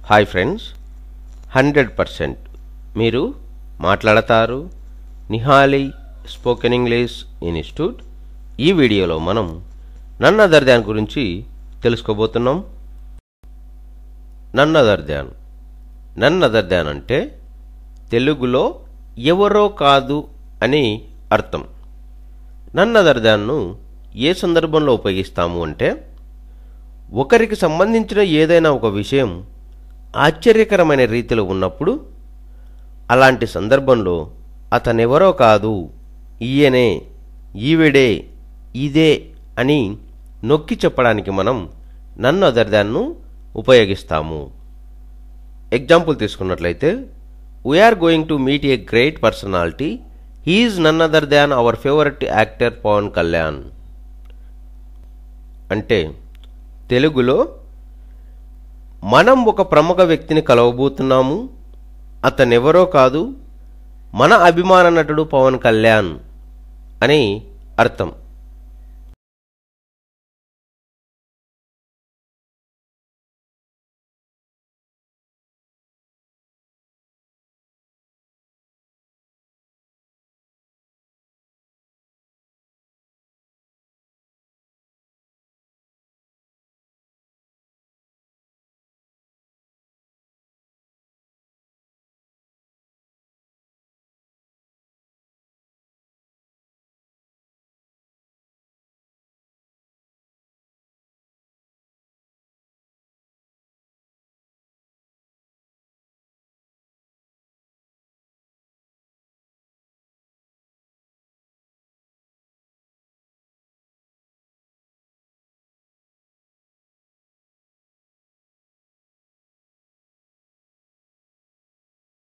Hi friends, 100% మీరు మాట్లాడతారు. Nihali spoken English institute. ఈ వీడియోలో మనం నన్ అదర్ దాన్ గురించి తెలుసుకోబోతున్నాం. నన్ అదర్ దాన్ అంటే తెలుగులో ఎవరో కాదు అని అర్థం. నన్ అదర్ దాన్ను ఏ సందర్భంలో ఉపయోగిస్తాము అంటే, ఒకరికి సంబంధించిన ఏదైనా ఒక విషయం ఆశ్చర్యకరమైన రీతిలో ఉన్నప్పుడు అలాంటి సందర్భంలో అతనెవరో కాదు, ఈయనే, ఈవిడే, ఇదే అని నొక్కి చెప్పడానికి మనం నన్ అదర్ దాన్ను ఉపయోగిస్తాము. ఎగ్జాంపుల్ తీసుకున్నట్లయితే, we're going to meet a great personality. He is none other than our favourite actor Pawan Kalyan. అంటే తెలుగులో మనం ఒక ప్రముఖ వ్యక్తిని కలవబోతున్నాము, అతనెవరో కాదు, మన అభిమాన నటుడు పవన్ కళ్యాణ్ అని అర్థం.